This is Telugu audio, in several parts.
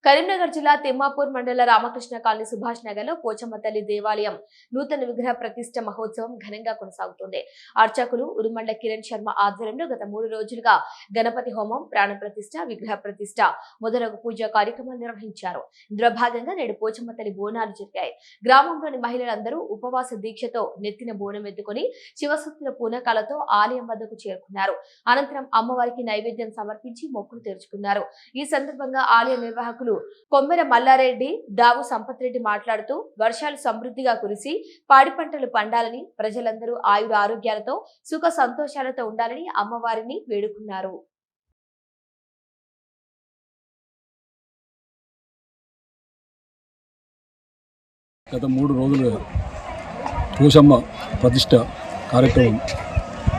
కరీంనగర్ జిల్లా తిమ్మాపూర్ మండల రామకృష్ణ కాలనీ సుభాష్ నగర్ లో పోచమ్మ తల్లి దేవాలయం నూతన విగ్రహ ప్రతిష్ఠ మహోత్సవం ఘనంగా కొనసాగుతుంది. అర్చకులు ఉరుమండ కిరణ్ శర్మ ఆధ్వర్యంలో గత 3 రోజులుగా గణపతి హోమం, ప్రాణ ప్రతిష్ఠ, విగ్రహ ప్రతిష్ఠ మొదలగు పూజా కార్యక్రమాలు నిర్వహించారు. ఇందులో భాగంగా నేడు పోచమ్మ తల్లి బోనాలు జరిగాయి. గ్రామంలోని మహిళలందరూ ఉపవాస దీక్షతో నెత్తిన బోనం ఎత్తుకుని శివసత్తుల పూనకాలతో ఆలయం వద్దకు చేరుకున్నారు. అనంతరం అమ్మవారికి నైవేద్యం సమర్పించి మొక్కులు తెరుచుకున్నారు. ఈ సందర్భంగా ఆలయ నిర్వాహకులు కొమ్మెర మల్లారెడ్డి, దావు సంపత్ రెడ్డి మాట్లాడుతూ వర్షాలు సమృద్ధిగా కురిసి పాడి పంటలు పండాలని, ప్రజలందరూ ఆయుర ఆరోగ్యాలతో సుఖ సంతోషాలతో ఉండాలని అమ్మవారిని వేడుకున్నారు. గత 3 రోజులుగా పోషమ్మ ప్రతిష్ట కార్యక్రమం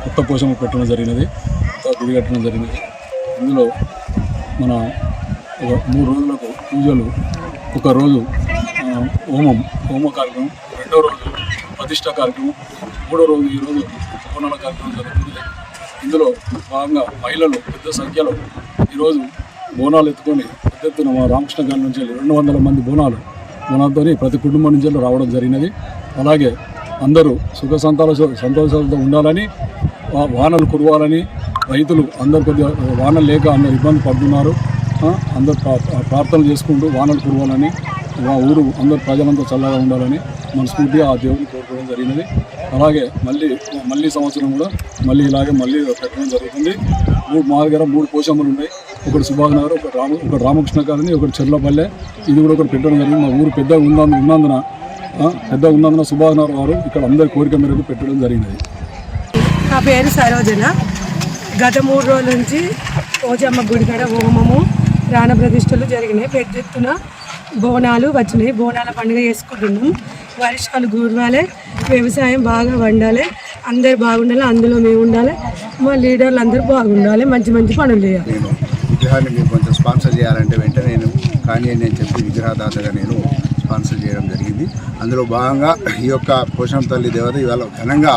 కొత్త పోషమ్మ పెట్టడం జరిగినది, గుడి కట్టడం జరిగినది. ఇందులో మన 3 రోజులకు పూజలు, ఒక రోజు హోమ కార్యక్రమం, 2వ రోజు ప్రతిష్ట కార్యక్రమం, 3వ రోజు ఈరోజు బోనాల కార్యక్రమం జరుగుతుంది. ఇందులో భాగంగా మహిళలు పెద్ద సంఖ్యలో ఈరోజు బోనాలు ఎత్తుకొని పెద్ద ఎత్తున మా రామకృష్ణ గారి నుంచి 200 మంది బోనాలతో ప్రతి కుటుంబం నుంచి రావడం జరిగినది. అలాగే అందరూ సుఖ సంతోషాలతో ఉండాలని, వానలు కురవాలని, రైతులు అందరు కొద్దిగా వానలు లేక అందరు ఇబ్బంది పడుతున్నారు. అందరు ప్రార్థనలు చేసుకుంటూ వానలు కురవాలని, మా ఊరు అందరు ప్రజలంతా చల్లగా ఉండాలని మనస్ఫూర్తిగా ఆ దేవుడిని కోరుకోవడం జరిగినది. అలాగే మళ్ళీ సంవత్సరం కూడా ఇలాగే పెట్టడం జరుగుతుంది. మా దగ్గర 3 పోషమ్మలు ఉన్నాయి. ఒకటి సుభాష్ నగర్, ఒకటి రామకృష్ణ కాలనీ, ఒకటి చెర్లపల్లె. ఇది కూడా ఒకటి పెట్టడం జరిగింది. మా ఊరు పెద్దగా ఉన్నందున సుభాష్ నగర్ వారు ఇక్కడ అందరి కోరిక మేరకు పెట్టడం జరిగినది. నా పేరు సరోజన. గత 3 రోజుల నుంచి పోచమ్మ గుడి కాడ హోమము, ప్రాణ ప్రతిష్టలు జరిగినాయి. పెద్ద ఎత్తున బోనాలు వచ్చినాయి. బోనాల పండుగ చేసుకుంటున్నాం. వర్షాలు కురవాలి, వ్యవసాయం బాగా వండాలి, అందరు బాగుండాలి, అందులో మేము ఉండాలి, మా లీడర్లు అందరూ బాగుండాలి, మంచి పనులు చేయాలి. నేను విగ్రహాన్ని మీరు కొంచెం స్పాన్సర్ చేయాలంటే వెంటనే నేను చెప్పి విగ్రహదాతగా నేను స్పాన్సర్ చేయడం జరిగింది. అందులో భాగంగా ఈ యొక్క పోషమ్మ తల్లి దేవత ఇవాళ ఘనంగా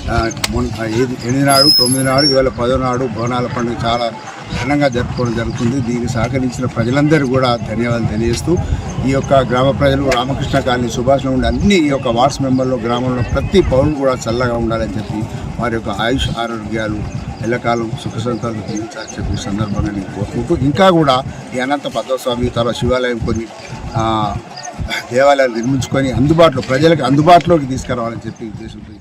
8 నాడు, 9 నాడు, ఇవాళ 10వ నాడు బోనాల పండుగ చాలా ఘనంగా జరుపుకోవడం జరుగుతుంది. దీనికి సహకరించిన ప్రజలందరూ కూడా ధన్యవాదాలు తెలియజేస్తూ, ఈ యొక్క గ్రామ ప్రజలు రామకృష్ణ కాలనీ సుభాష్లో ఉండే అన్ని ఈ యొక్క వార్డ్స్ మెంబర్లు, గ్రామంలో ప్రతి పౌరులు కూడా చల్లగా ఉండాలని చెప్పి వారి యొక్క ఆయుష్ ఆరోగ్యాలు ఎల్లకాలం సుఖ సంతాలు జీవించాలని చెప్పి సందర్భంగా నేను కోరుకుంటూ, ఇంకా కూడా ఈ అనంత పద్మస్వామి తర్వాత శివాలయం కొన్ని దేవాలయాలు నిర్మించుకొని ప్రజలకు అందుబాటులోకి తీసుకురావాలని చెప్పి ఉద్దేశంతో